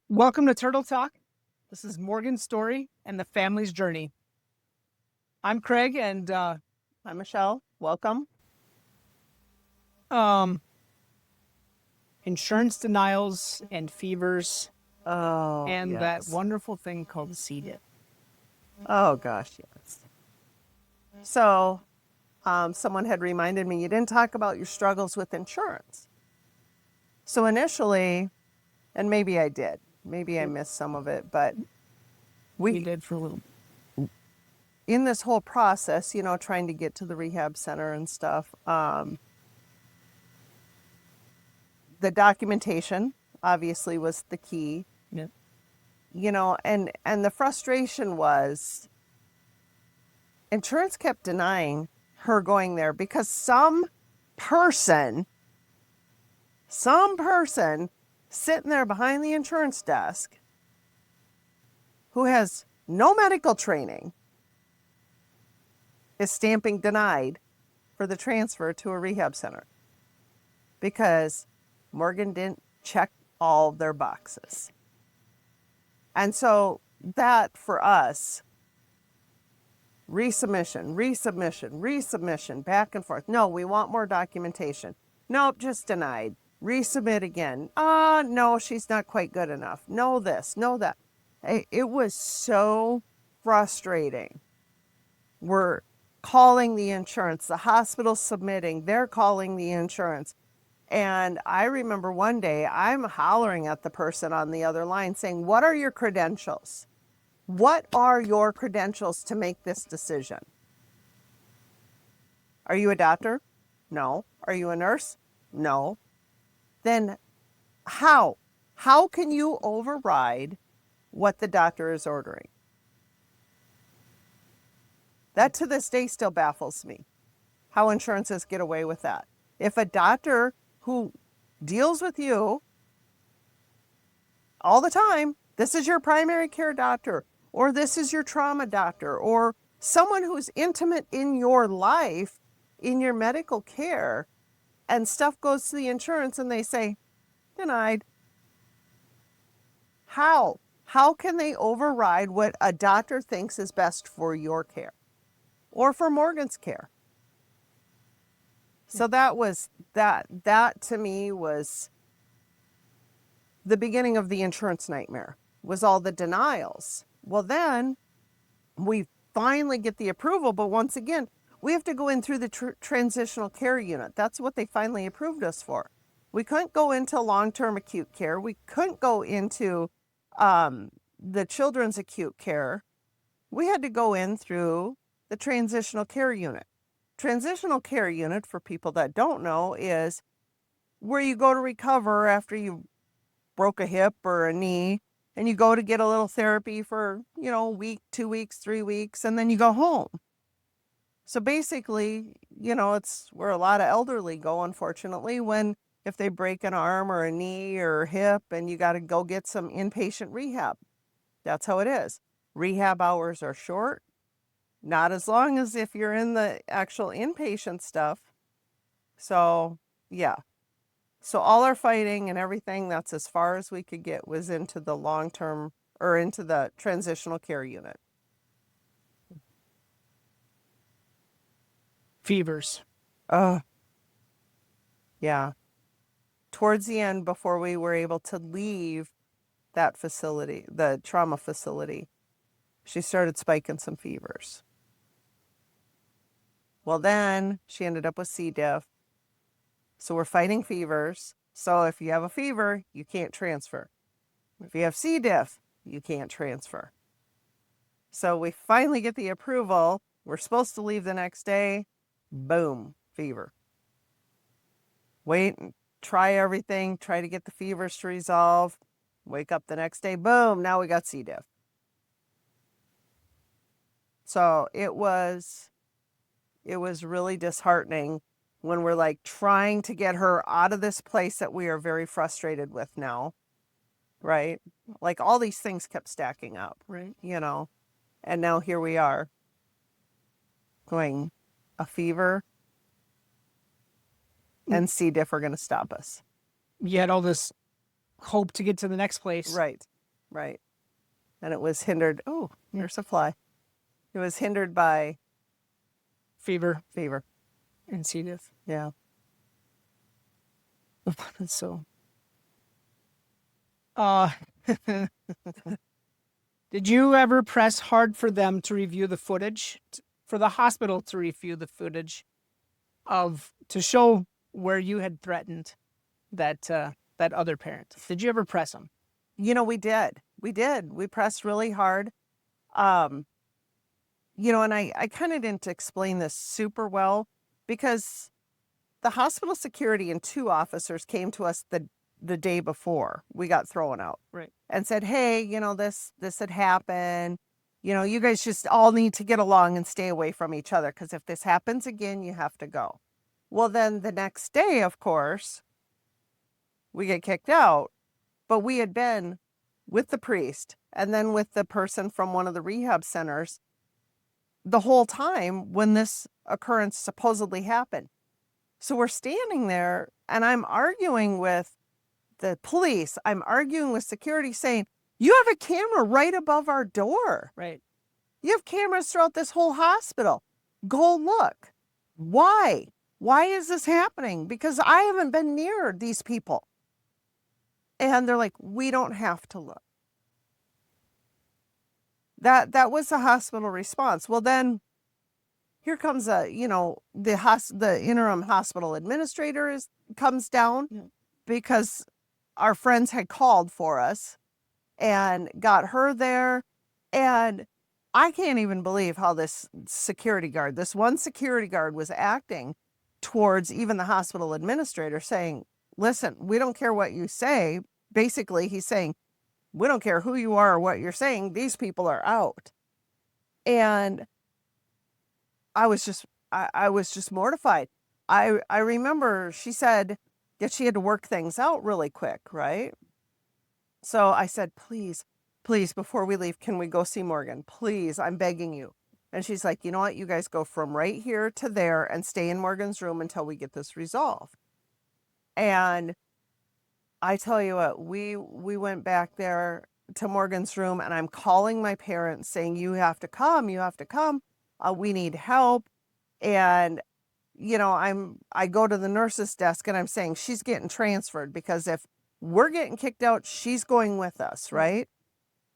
Welcome to Turtle Talk. This is Morgan's story and the family's journey. I'm Craig, and I'm Michelle. Welcome. Insurance denials and fevers Oh, and that yes. wonderful thing called C. diff. Oh, gosh, yes. So, someone had reminded me you didn't talk about your struggles with insurance. So initially, and maybe I did, maybe I missed some of it, but We did for a little. in this whole process, trying to get to the rehab center and stuff, the documentation obviously was the key, Yeah. and the frustration was insurance kept denying her going there because some person sitting there behind the insurance desk who has no medical training is stamping denied for the transfer to a rehab center because Morgan didn't check all their boxes. And so that for us, resubmission, back and forth. No, we want more documentation. Nope, just denied. Resubmit again. No, she's not quite good enough. No this, no that. It was so frustrating. We're calling the insurance, the hospital's submitting, they're calling the insurance. And I remember one day I'm hollering at the person on the other line saying, what are your credentials? What are your credentials to make this decision? Are you a doctor? No. Are you a nurse? No. Then how? How can you override what the doctor is ordering? That to this day still baffles me, how insurances get away with that. If a doctor who deals with you all the time, this is your primary care doctor, or this is your trauma doctor, or someone who's intimate in your life, in your medical care, and stuff goes to the insurance and they say, denied. How? How can they override what a doctor thinks is best for your care or for Morgan's care? So that to me was the beginning of the insurance nightmare, was all the denials. Well, then we finally get the approval, but once again, we have to go in through the transitional care unit. That's what they finally approved us for. We couldn't go into long-term acute care. We couldn't go into the children's acute care. We had to go in through the transitional care unit. Transitional care unit, for people that don't know, is where you go to recover after you broke a hip or a knee, and you go to get a little therapy for, a week, 2 weeks, 3 weeks, and then you go home. So basically, it's where a lot of elderly go, unfortunately, if they break an arm or a knee or a hip and you got to go get some inpatient rehab. That's how it is. Rehab hours are short, not as long as if you're in the actual inpatient stuff. So, yeah. So all our fighting and everything, that's as far as we could get, was into the long-term or into the transitional care unit. Fevers. Yeah. Towards the end, before we were able to leave that facility, the trauma facility, she started spiking some fevers. Well, then she ended up with C. diff. So we're fighting fevers. So if you have a fever, you can't transfer. If you have C. diff, you can't transfer. So we finally get the approval. We're supposed to leave the next day. Boom, fever. Wait and try everything, try to get the fevers to resolve. Wake up the next day, boom, now we got C. diff. So it was really disheartening when we're like trying to get her out of this place that we are very frustrated with now, right? Like all these things kept stacking up, Right. And now here we are going, a fever and C. diff are going to stop us. You had all this hope to get to the next place. Right. Right. And it was hindered. Oh, there's a fly. It was hindered by Fever fever. and C. diff. Yeah. So, uh, did you ever press hard for them to review the footage, for the hospital to review the footage to show where you had threatened that other parent? Did you ever press them? You know, we did. We did. We pressed really hard. And I kind of didn't explain this super well because the hospital security and 2 officers came to us the day before we got thrown out. Right. And said, hey, this had happened. You guys just all need to get along and stay away from each other because if this happens again, you have to go. Well, then the next day, of course, we get kicked out, but we had been with the priest and then with the person from one of the rehab centers the whole time when this occurrence supposedly happened. So we're standing there and I'm arguing with the police. I'm arguing with security saying, you have a camera right above our door. Right. You have cameras throughout this whole hospital. Go look. Why? Why is this happening? Because I haven't been near these people. And they're like, we don't have to look. That was the hospital response. Well, then here comes the interim hospital administrator comes down because our friends had called for us and got her there. And I can't even believe how this one security guard was acting towards even the hospital administrator saying, listen, we don't care what you say. Basically, he's saying, we don't care who you are or what you're saying. These people are out. And I was just mortified. I remember she said that she had to work things out really quick, right? So I said, please, before we leave, can we go see Morgan? Please, I'm begging you. And she's like, you know what? You guys go from right here to there and stay in Morgan's room until we get this resolved. And I tell you what, we went back there to Morgan's room and I'm calling my parents saying, you have to come. We need help. And, I go to the nurse's desk and I'm saying she's getting transferred because if we're getting kicked out, she's going with us. Right.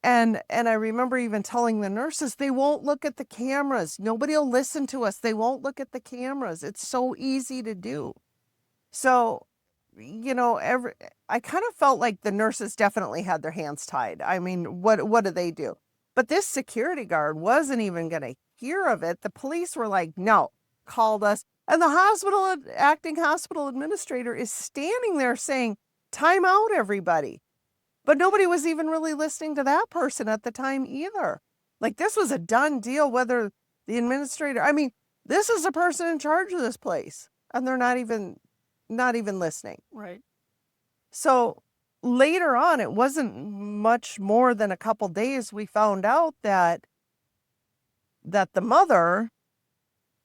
And I remember even telling the nurses, they won't look at the cameras. Nobody will listen to us. They won't look at the cameras. It's so easy to do. So, I kind of felt like the nurses definitely had their hands tied. I mean, what do they do? But this security guard wasn't even going to hear of it. The police were like, no, called us. And the acting hospital administrator is standing there saying, time out, everybody. But nobody was even really listening to that person at the time either. Like this was a done deal, whether the administrator, this is the person in charge of this place. And they're not even listening. Right. So later on, it wasn't much more than a couple days, we found out that the mother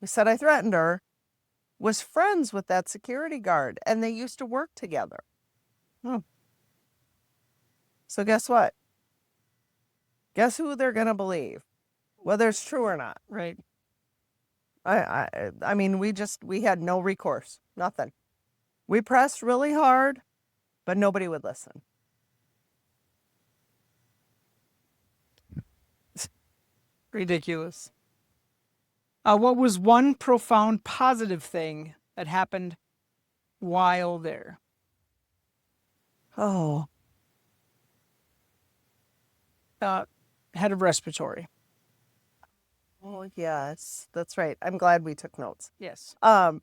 who said I threatened her was friends with that security guard and they used to work together. So guess what? Guess who they're going to believe, whether it's true or not. Right. We had no recourse, nothing. We pressed really hard, but nobody would listen. Ridiculous. What was one profound positive thing that happened while there? Oh. Head of respiratory. Oh, yes, that's right. I'm glad we took notes. Yes. So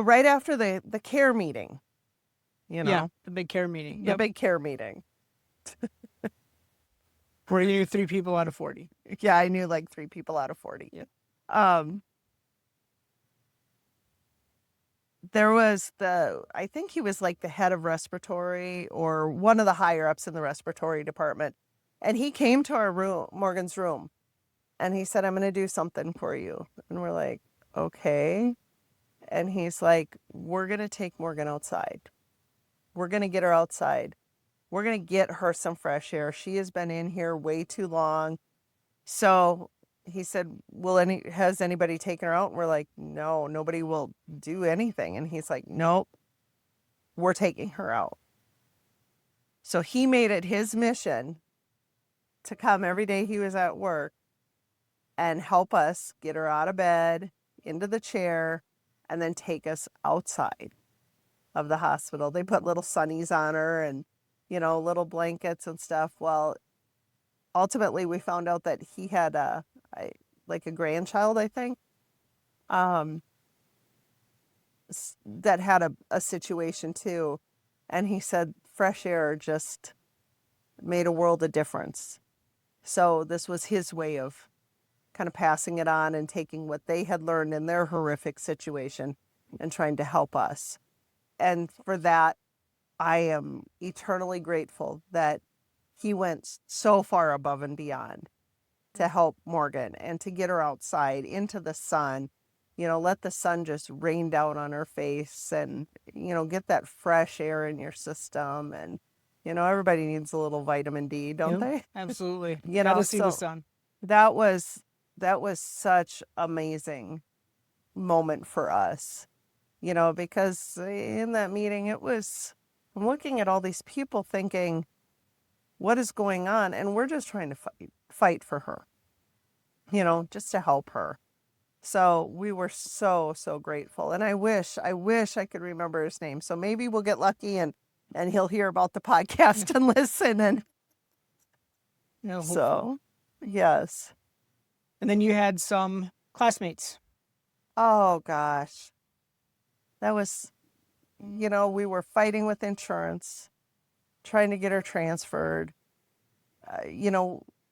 right after the care meeting, Yeah, the big care meeting. The big care meeting. Where you knew 3 people out of 40. Yeah, I knew like 3 people out of 40. Yeah. There was I think he was like the head of respiratory or one of the higher ups in the respiratory department. And he came to our room, Morgan's room, and he said, I'm going to do something for you. And we're like, okay. And he's like, we're going to take Morgan outside. We're going to get her outside We're going to get her some fresh air. She has been in here way too long. So he said, has anybody taken her out? And we're like, no, nobody will do anything. And he's like, nope, we're taking her out. So he made it his mission to come every day he was at work and help us get her out of bed, into the chair, and then take us outside of the hospital. They put little sunnies on her and, little blankets and stuff. Well, ultimately we found out that he had a grandchild, I think, that had a situation too. And he said fresh air just made a world of difference. So this was his way of kind of passing it on and taking what they had learned in their horrific situation and trying to help us. And for that, I am eternally grateful that he went so far above and beyond to help Morgan and to get her outside into the sun, let the sun just rain down on her face and, get that fresh air in your system. And, everybody needs a little vitamin D, don't they? Absolutely. You Gotta know, see the so sun. that was such amazing moment for us, because in that meeting, I'm looking at all these people thinking, what is going on? And we're just trying to fight for her, just to help her. So we were so, so grateful. And I wish I could remember his name. So maybe we'll get lucky and he'll hear about the podcast and listen. And so, yes. And then you had some classmates. Oh gosh. That was, we were fighting with insurance, trying to get her transferred.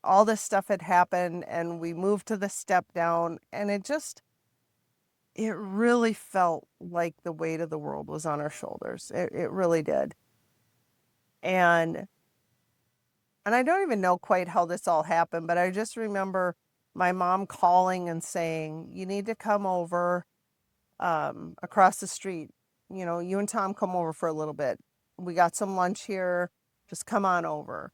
All this stuff had happened and we moved to the step down, and it really felt like the weight of the world was on our shoulders. It really did. And I don't even know quite how this all happened, but I just remember my mom calling and saying, you need to come over across the street. You and Tom come over for a little bit. We got some lunch here. Just come on over.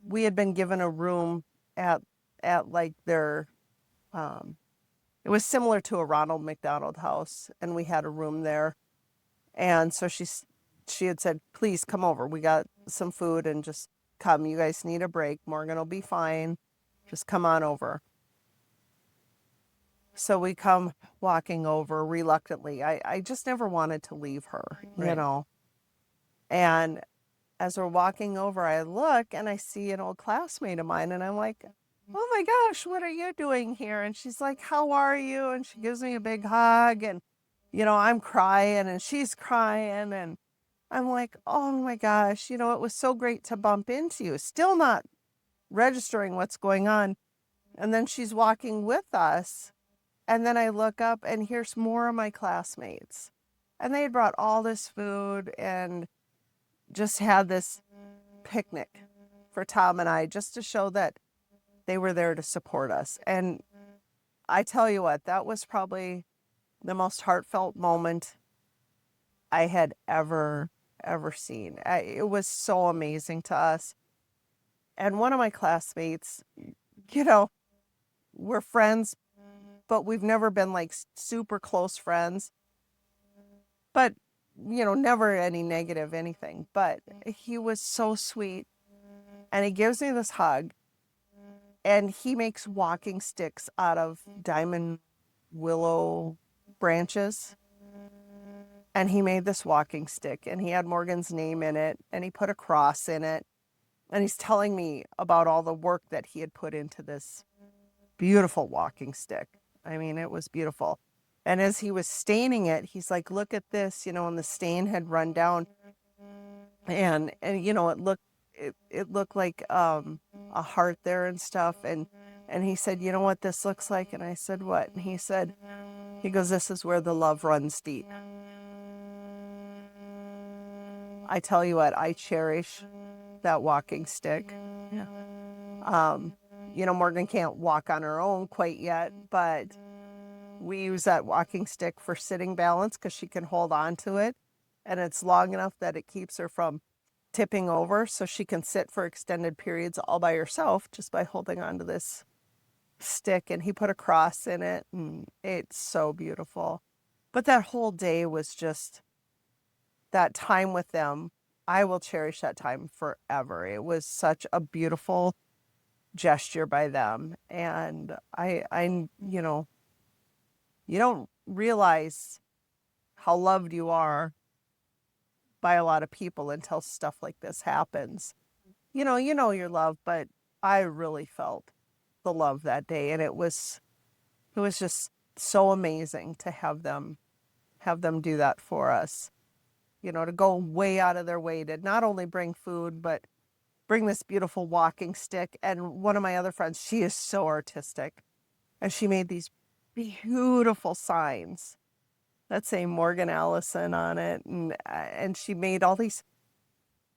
We had been given a room at like their, it was similar to a Ronald McDonald house, and we had a room there. And so she had said, please come over. We got some food and just come. You guys need a break. Morgan will be fine. Just come on over. So we come walking over reluctantly. I just never wanted to leave her, Right. And as we're walking over, I look and I see an old classmate of mine, and I'm like, oh my gosh, what are you doing here? And she's like, how are you? And she gives me a big hug, and, I'm crying and she's crying, and I'm like, oh my gosh, it was so great to bump into you. Still not registering what's going on. And then she's walking with us. And then I look up and here's more of my classmates. And they had brought all this food and just had this picnic for Tom and I, just to show that they were there to support us. And I tell you what, that was probably the most heartfelt moment I had ever seen. It was so amazing to us. And one of my classmates, we're friends, but we've never been like super close friends. But, never any negative anything. But he was so sweet. And he gives me this hug. And he makes walking sticks out of diamond willow branches. And he made this walking stick, and he had Morgan's name in it, and he put a cross in it. And he's telling me about all the work that he had put into this beautiful walking stick. I mean, it was beautiful. And as he was staining it, he's like, look at this, and the stain had run down. And it looked like a heart there and stuff. And he said, you know what this looks like? And I said, what? And he goes, this is where the love runs deep. I tell you what, I cherish that walking stick. Yeah. Morgan can't walk on her own quite yet, but we use that walking stick for sitting balance because she can hold on to it. And it's long enough that it keeps her from tipping over so she can sit for extended periods all by herself just by holding onto this stick, and he put a cross in it, and it's so beautiful. But that whole day was just that time with them. I will cherish that time forever. It was such a beautiful gesture by them. And you know, you don't realize how loved you are by a lot of people until stuff like this happens. You know you're loved, but I really felt the love that day, and it was just so amazing to have them do that for us. You know, to go way out of their way to not only bring food, but bring this beautiful walking stick. And one of my other friends, she is so artistic, and she made these beautiful signs that say Morgan Allison on it, and she made all these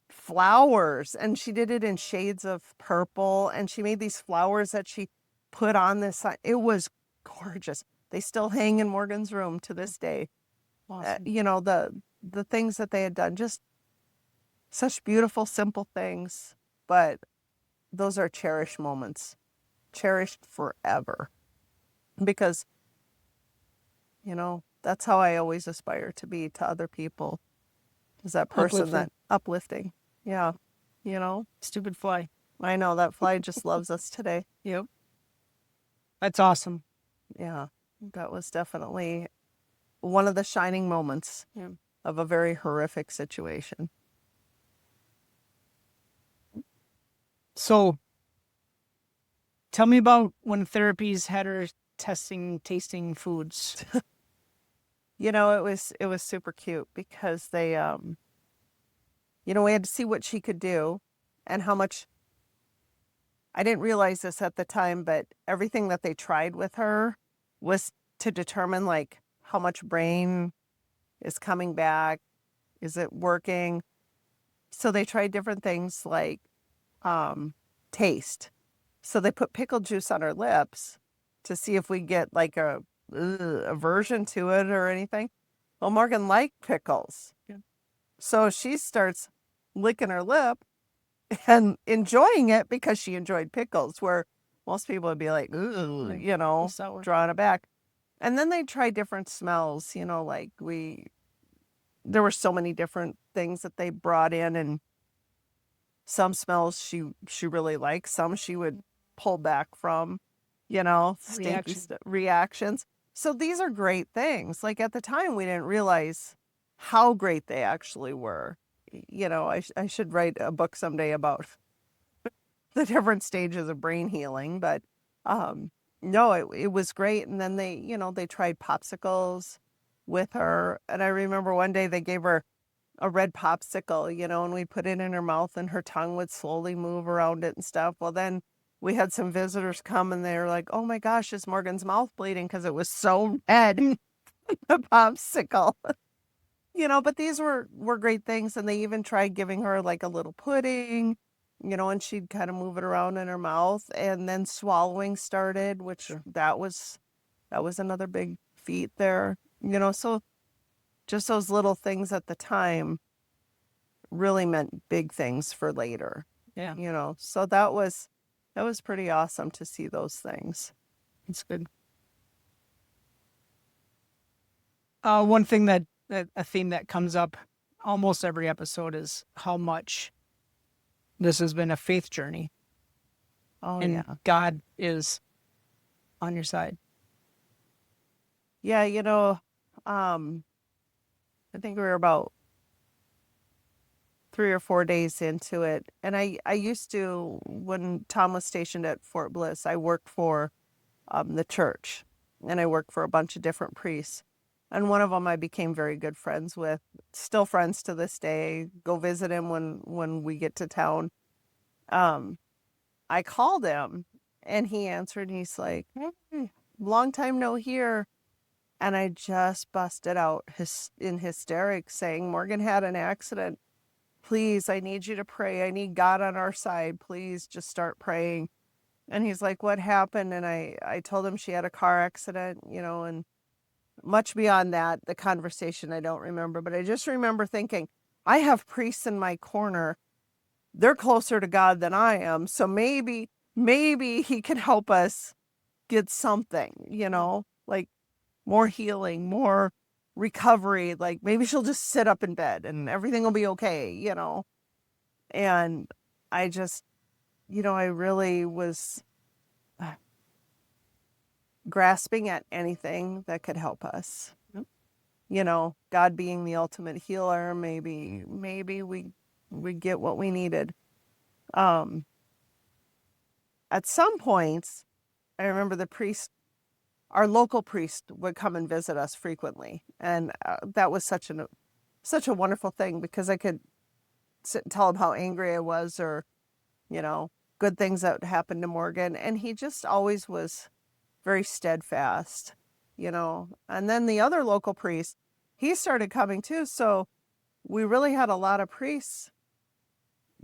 flowers, and she did it in shades of purple, and she made these flowers that she put on this sign. It was gorgeous. They still hang in Morgan's room to this day. Awesome. You know, the things that they had done, just such beautiful, simple things, but those are cherished moments, cherished forever, because, you know, that's how I always aspire to be to other people, is that person Uplifting. that uplifting. Yeah. You know, Stupid fly. I know that fly just loves us today. Yep. That's awesome. Yeah. That was definitely one of the shining moments Yeah. of a very horrific situation. So tell me about when therapies had her tasting foods. You know, it was super cute because they you know, we had to see what she could do and how much. I didn't realize this at the time, but everything that they tried with her was to determine like how much brain is coming back, is it working? So they tried different things like taste. So they put pickle juice on her lips to see if we get like a aversion to it or anything. Well, Morgan liked pickles. Yeah. So she starts licking her lip and enjoying it because she enjoyed pickles, where most people would be like, ooh, Yeah, you know, sour. drawing it back. And then they tried different smells, you know, like there were so many different things that they brought in, and some smells she really liked, some she would pull back from, you know, stinky reactions. So these are great things. Like at the time, we didn't realize how great they actually were. You know, I should write a book someday about the different stages of brain healing, but no, it was great. And then they, you know, they tried popsicles with her. And I remember one day they gave her a red popsicle, you know, and we put it in her mouth and her tongue would slowly move around it and stuff. Well, then we had some visitors come and they were like, oh my gosh, is Morgan's mouth bleeding? Because it was so red, the popsicle. You know, but these were great things. And they even tried giving her like a little pudding, you know, and she'd kind of move it around in her mouth, and then swallowing started, which that was another big feat there, you know. So just those little things at the time really meant big things for later. Yeah. You know, so that was pretty awesome to see those things. It's good. One thing that a theme that comes up almost every episode is how much this has been a faith journey. Oh, and yeah. God is on your side. Yeah, you know, I think we were about 3 or 4 days into it. And I used to, when Tom was stationed at Fort Bliss, I worked for the church, and I worked for a bunch of different priests. And one of them I became very good friends with, still friends to this day, go visit him when we get to town. I called him and he answered, and he's like, hey, long time no hear. And I just busted out in hysterics saying, Morgan had an accident. Please, I need you to pray. I need God on our side. Please just start praying. And he's like, what happened? And I told him she had a car accident, you know, and much beyond that, the conversation I don't remember. But I just remember thinking, I have priests in my corner they're closer to God than I am. So maybe he can help us get something, like more healing, more recovery. Like maybe she'll just sit up in bed and everything will be okay. And I just, I really was grasping at anything that could help us. God being the ultimate healer, maybe we get what we needed. At some points, I remember our local priest would come and visit us frequently, and that was such a wonderful thing, because I could sit and tell him how angry I was, or good things that happened to Morgan, and he just always was very steadfast. And then the other local priest, he started coming too, so we really had a lot of priests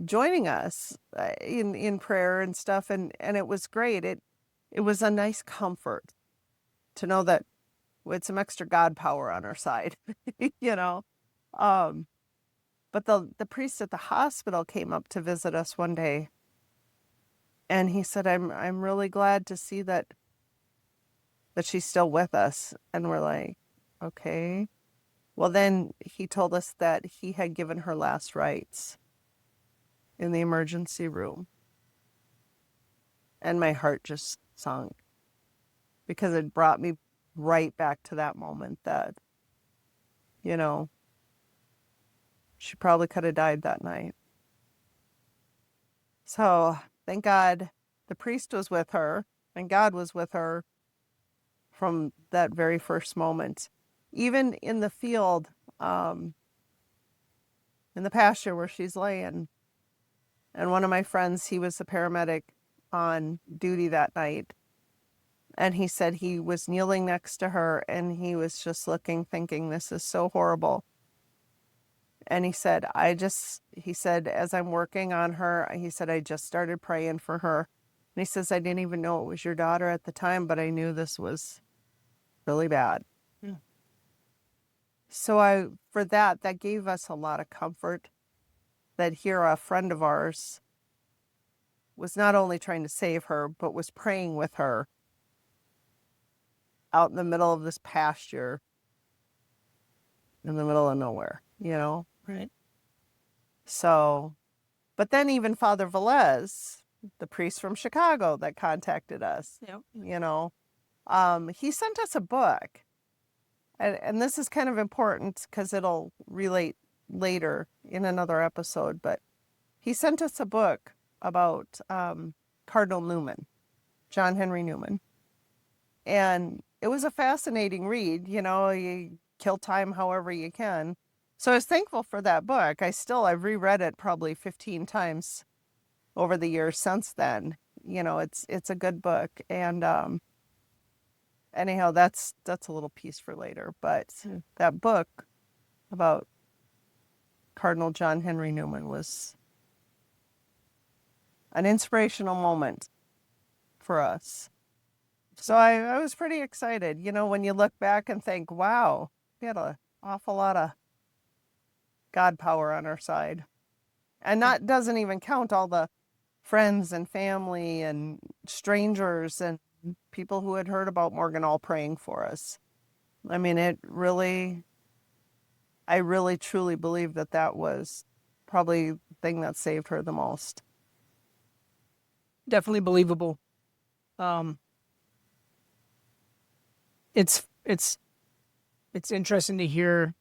joining us in prayer and stuff, and it was great. It was a nice comfort to know that we had some extra God power on our side. um but the priest at the hospital came up to visit us one day, and he said, I'm really glad to see that she's still with us. And we're like, okay. Well, then he told us that he had given her last rites in the emergency room. And my heart just sunk, because it brought me right back to that moment that, she probably could have died that night. So thank God the priest was with her, and God was with her from that very first moment. Even in the field, in the pasture where she's laying. And one of my friends, he was a paramedic on duty that night. And he said he was kneeling next to her, and he was just looking, thinking, this is so horrible. And he said, as I'm working on her, he said, I just started praying for her. And he says, I didn't even know it was your daughter at the time, but I knew this was really bad. Yeah. So for that gave us a lot of comfort, that here a friend of ours was not only trying to save her, but was praying with her out in the middle of this pasture in the middle of nowhere, Right. So, but then even Father Velez, the priest from Chicago that contacted us, he sent us a book. And this is kind of important because it'll relate later in another episode, but he sent us a book about Cardinal Newman, John Henry Newman. And it was a fascinating read. You kill time however you can. So I was thankful for that book. I've reread it probably 15 times over the years since then. It's a good book. And anyhow, that's a little piece for later. But that book about Cardinal John Henry Newman was an inspirational moment for us. So I was pretty excited, when you look back and think, wow, we had an awful lot of God power on our side. And that doesn't even count all the friends and family and strangers and people who had heard about Morgan all praying for us. I mean, I really truly believe that was probably the thing that saved her the most. Definitely believable. It's interesting to hear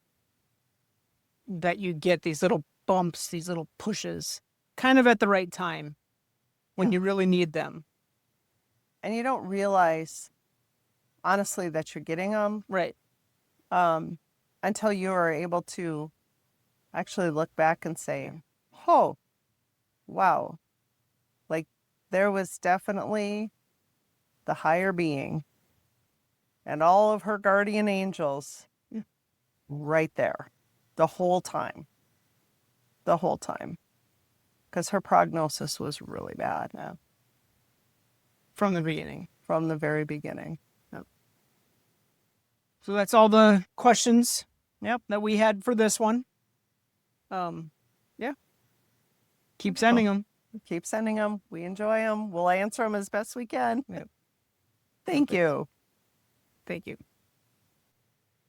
that you get these little bumps, these little pushes, kind of at the right time when you really need them. And you don't realize, honestly, that you're getting them. Right. Until you are able to actually look back and say, oh, wow. Like, there was definitely the higher being and all of her guardian angels right there the whole time. Because her prognosis was really bad. Yeah. From the beginning. From the very beginning. Yep. So that's all the questions that we had for this one. Yeah. Keep sending them. Keep sending them. We enjoy them. We'll answer them as best we can. Yep. Thank you. Thank you.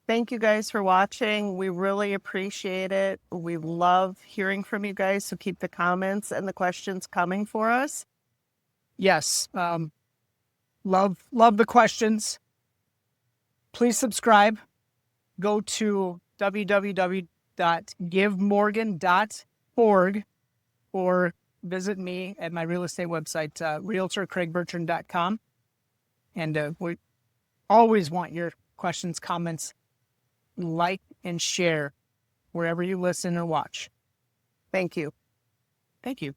Thank you guys for watching. We really appreciate it. We love hearing from you guys. So keep the comments and the questions coming for us. Yes. Love the questions. Please subscribe. Go to www.givemorgan.org or visit me at my real estate website, realtorcraigbertrand.com. And we always want your questions, comments, like, and share wherever you listen or watch. Thank you. Thank you.